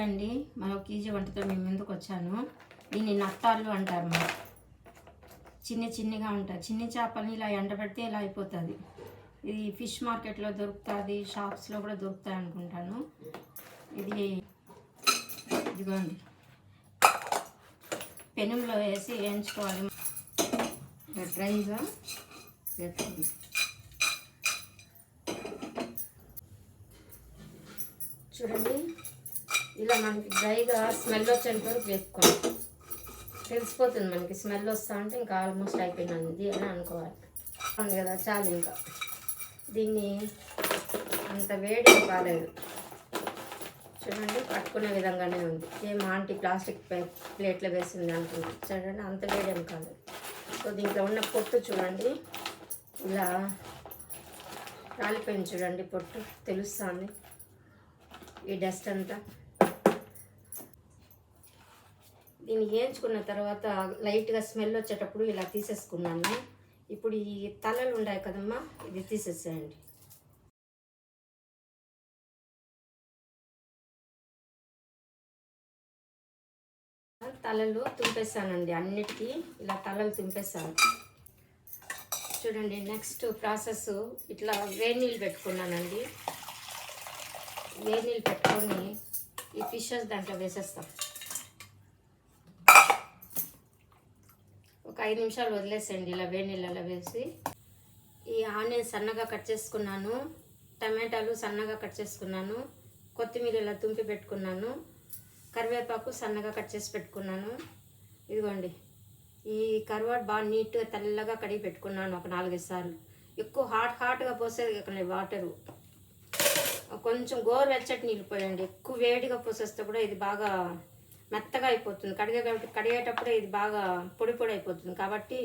అండి, మరో కేజీ వంటతో మేము ముందుకు వచ్చాను. దీన్ని నత్తాళ్ళు అంటారు. మరి చిన్నగా ఉంటాయి. చిన్ని చేపల్ని ఇలా ఎండబెడితే ఇలా అయిపోతుంది. ఇది ఫిష్ మార్కెట్లో దొరుకుతుంది, షాప్స్లో కూడా దొరుకుతాయి అనుకుంటాను. ఇదిగోండి, పెనంలో వేసి వేయించుకోవాలి. డ్రైగా వేసుకోండి. చూడండి, ఇలా మనకి డ్రైగా స్మెల్ వచ్చేంత వరకు వేసుకోండి. తెలిసిపోతుంది మనకి స్మెల్ వస్తా అంటే ఇంకా ఆల్మోస్ట్ అయిపోయింది అని అనుకోవాలి. ఉంది కదా, చాలు. ఇంకా దీన్ని అంత వేడి కాలేదు. చూడండి, పట్టుకునే విధంగానే ఉంది. ఏం ఆంటీ ప్లాస్టిక్ ప్లేట్లో వేసింది అనుకుంటుంది. చూడండి, అంత వేడి ఏం కాలేదు. సో దీంట్లో ఉన్న పొట్టు చూడండి, ఇలా రాలిపోయింది. చూడండి, పొట్టు తెలుస్తుంది, ఈ డస్ట్ అంతా. దీన్ని వేయించుకున్న తర్వాత లైట్గా స్మెల్ వచ్చేటప్పుడు ఇలా తీసేసుకున్నాను. ఇప్పుడు ఈ తలలు ఉన్నాయి కదమ్మా, ఇది తీసేసేయండి. తలలు తుంపేస్తానండి, అన్నిటికీ ఇలా తలలు తుంపేస్తాను. చూడండి, నెక్స్ట్ ప్రాసెస్ ఇట్లా వేడి నీళ్ళు పెట్టుకున్నానండి. వేడి నీళ్ళు పెట్టుకొని ఈ ఫిషెస్ దాంట్లో వేసేస్తాం. ఒక 5 నిమిషాలు వదిలేసేయండి ఇలా వేడి నీళ్ళలో వేసి. ఈ ఆనియన్ సన్నగా కట్ చేసుకున్నాను, టమాటాలు సన్నగా కట్ చేసుకున్నాను, కొత్తిమీర ఇలా తుంపి పెట్టుకున్నాను, కరివేపాకు సన్నగా కట్ చేసి పెట్టుకున్నాను. ఇదిగోండి, ఈ కరివేపాకు బాగా నీట్గా తెల్లగా కడిగి పెట్టుకున్నాను ఒక 4-5 సార్లు. ఎక్కువ హాట్గా పోసేది ఇక్కడ వాటరు, కొంచెం గోరువెచ్చటి నీళ్ళు పోయండి. ఎక్కువ వేడిగా పోసేస్తే కూడా ఇది బాగా మెత్తగా అయిపోతుంది. కడిగేటప్పుడే ఇది బాగా పొడి అయిపోతుంది. కాబట్టి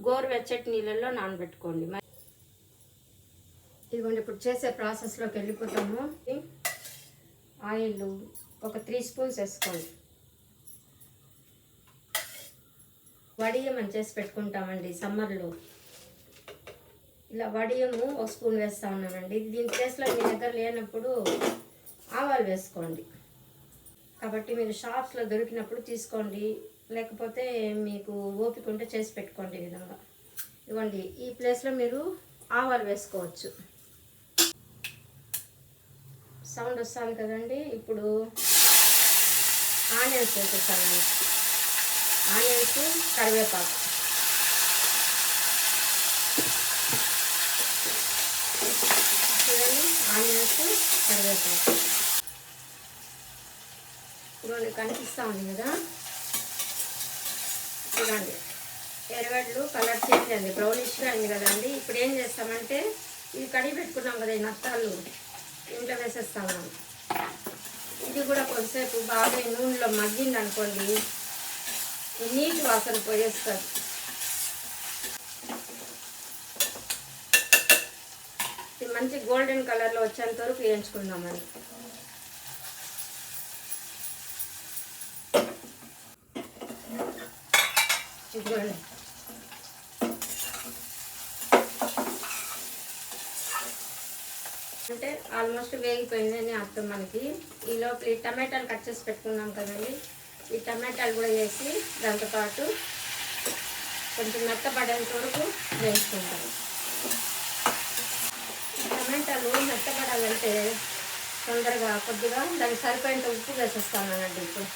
గోరువెచ్చటి నీళ్ళల్లో నానబెట్టుకోండి. ఇదిగోండి, ఇప్పుడు చేసే ప్రాసెస్లోకి వెళ్ళిపోతాము. ఆయిల్ ఒక 3 స్పూన్స్ వేసుకోండి. వడియం అని చేసి పెట్టుకుంటామండి సమ్మర్లో. ఇలా వడియము 1 స్పూన్ వేస్తూ ఉన్నానండి. దీని ప్లేస్లో మీ దగ్గర లేనప్పుడు ఆవాలు వేసుకోండి. కాబట్టి మీరు షాప్స్లో దొరికినప్పుడు తీసుకోండి, లేకపోతే మీకు ఓపిక ఉంటే చేసి పెట్టుకోండి ఈ విధంగా. ఇవ్వండి, ఈ ప్లేస్లో మీరు ఆవాలు వేసుకోవచ్చు. సౌండ్ వస్తుంది కదండి. ఇప్పుడు ఆనియన్స్ వేసేస్తానండి. ఆనియన్స్, కరివేపాకు. చూడండి, ఆనియన్స్, కరివేపాకు ఇప్పుడు కనిపిస్తూ ఉంది కదా. చూడండి, ఎర్రగడ్డలు కలర్ చేంజ్ అయింది, బ్రౌనిష్గా అయింది కదండి. ఇప్పుడు ఏం చేస్తామంటే ఇవి కడిగి పెట్టుకున్నాం కదా, ఈ నత్తాలు ఇంట్లో వేసేస్తాము. ఇది కూడా కొద్దిసేపు బాగా నూనెలో మగ్గింది అనుకోండి, నీటి వాసన పోయేస్తుంది. ఇది మంచి గోల్డెన్ కలర్లో వచ్చేంత వరకు వేయించుకుందామండి. ఇదిగోండి, అంటే ఆల్మోస్ట్ వేగిపోయిందని అర్థం మనకి. ఈ లోపల ఈ టమాటాలు కట్ చేసి పెట్టుకున్నాం కదండి, ఈ టమాటాలు కూడా వేసి దాంతోపాటు కొంచెం మెత్తపడేంత వరకు వేసుకుంటాం. టమాటాలు మెత్తపడాలంటే తొందరగా కొద్దిగా దానికి సరిపోయేంత ఉప్పు వేసేస్తానండి. ఇప్పుడు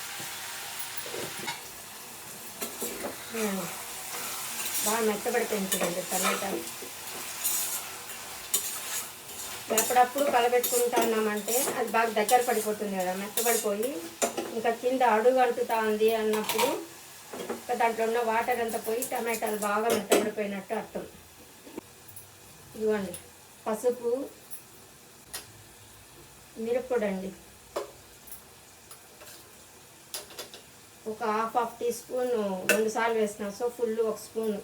బాగా మెత్తపడిపోయింది చూడండి టమాటాలు. ఎప్పుడప్పుడు కలబెట్టుకుంటున్నామంటే అది బాగా దగ్గర పడిపోతుంది కదా, మెత్తపడిపోయి ఇంకా కింద అడుగు అంటుతా ఉంది అన్నప్పుడు దాంట్లో ఉన్న వాటర్ అంతా పోయి టమాటాలు బాగా మెత్తపడిపోయినట్టు అర్థం. ఇదిగోండి, పసుపు, మిరప్పొడి అండి, ఒక హాఫ్ టీ స్పూన్ 2 సార్లు వేసిన, సో ఫుల్ 1 స్పూను.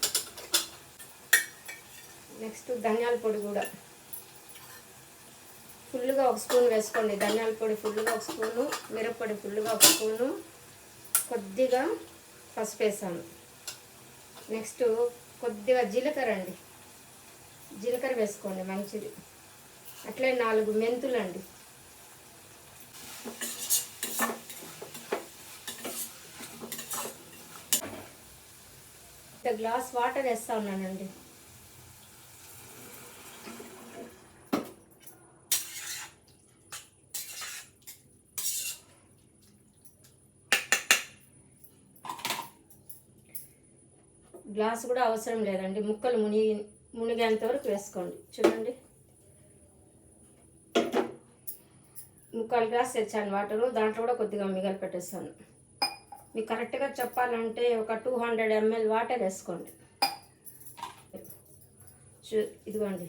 నెక్స్ట్ ధనియాల పొడి కూడా ఫుల్గా 1 స్పూన్ వేసుకోండి. ధనియాల పొడి ఫుల్గా 1 స్పూను, మిరప్పొడి ఫుల్గా 1 స్పూను, కొద్దిగా పసుపు వేసాను. నెక్స్ట్ కొద్దిగా జీలకర్ర అండి, జీలకర్ర వేసుకోండి మంచిది. అట్లే 4 మెంతులు అండి, పెద్ద గ్లాస్ వాటర్ వేస్తూ ఉన్నానండి. గ్లాస్ కూడా అవసరం లేదండి, ముక్కలు మునిగేంత వరకు వేసుకోండి. చూడండి, ముక్కాలు గ్లాస్ తెచ్చాను వాటరు, దాంట్లో కూడా కొద్దిగా మిగలు పెట్టేస్తాను. మీకు కరెక్ట్గా చెప్పాలంటే ఒక 200 ml వాటర్ వేసుకోండి. ఇదిగోండి,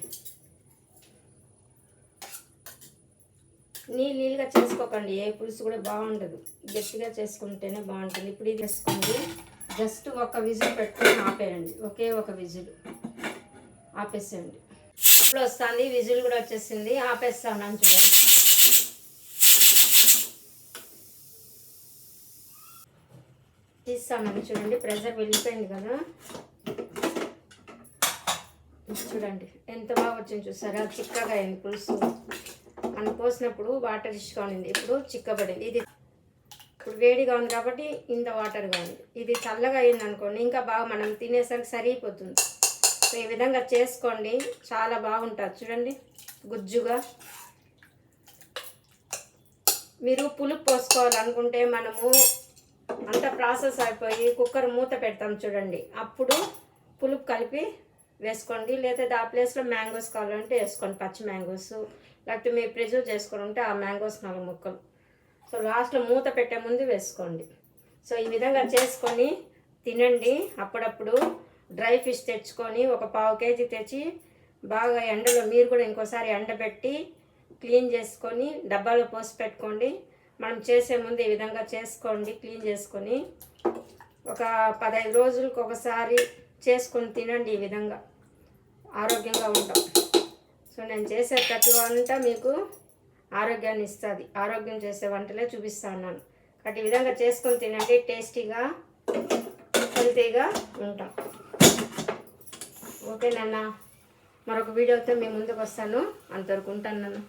నీళ్ళుగా చేసుకోకండి, ఏ పులుసు కూడా బాగుండదు, గట్టిగా చేసుకుంటేనే బాగుంటుంది. ఇప్పుడు ఇది వేసుకోండి, జస్ట్ ఒక విజిల్ పెట్టుకొని ఆపేయండి, ఒకే ఒక విజిల్ ఆపేసేయండి. ఇప్పుడు వస్తుంది, విజిల్ కూడా వచ్చేసింది, ఆపేస్తాను. చూడండి, తీస్తాను. చూడండి, ప్రెషర్ వెళ్ళిపోయింది కదా. చూడండి ఎంత బాగా వచ్చింది, చూసారా? చిక్కగా అయింది పులుసు. మనం పోసినప్పుడు వాటర్ ఇష్గా ఉంది, ఇప్పుడు చిక్కబడింది. ఇది ఇప్పుడు వేడిగా ఉంది కాబట్టి ఇంత వాటర్గా ఉంది. ఇది చల్లగా అయింది అనుకోండి, ఇంకా బాగా మనం తినేసరికి సరిపోతుంది. సో ఈ విధంగా చేసుకోండి, చాలా బాగుంటుంది. చూడండి, గుజ్జుగా. మీరు పులుపు పోసుకోవాలనుకుంటే మనము అంత ప్రాసెస్ అయిపోయి కుక్కర్ మూత పెడతాం చూడండి, అప్పుడు పులుపు కలిపి వేసుకోండి. లేదా ఆ ప్లేస్లో మ్యాంగోస్ కావాలంటే వేసుకోండి, పచ్చి మ్యాంగోస్. లేకపోతే మీరు ప్రిజర్వ్ చేసుకొని ఉంటే ఆ మ్యాంగోస్ 4 ముక్కలు. సో లాస్ట్లో మూత పెట్టే ముందు వేసుకోండి. సో ఈ విధంగా చేసుకొని తినండి. అప్పుడప్పుడు డ్రై ఫిష్ తెచ్చుకొని ఒక 1/2 kg తెచ్చి బాగా ఎండలో మీరు కూడా ఇంకోసారి ఎండబెట్టి క్లీన్ చేసుకొని డబ్బాలో పోసి పెట్టుకోండి. మనం చేసే ముందు ఈ విధంగా చేసుకోండి, క్లీన్ చేసుకొని ఒక 15 రోజులకు ఒకసారి చేసుకొని తినండి. ఈ విధంగా ఆరోగ్యంగా ఉంటాం. సో నేను చేసే ప్రతి వంట మీకు ఆరోగ్యాన్ని ఇస్తుంది, ఆరోగ్యం చేసే వంటలే చూపిస్తాను. కాబట్టి ఈ విధంగా చేసుకొని తినండి, టేస్టీగా హెల్తీగా ఉంటాం. ఓకేనన్నా, మరొక వీడియోతో మీ ముందుకు వస్తాను. అంతవరకు ఉంటాను.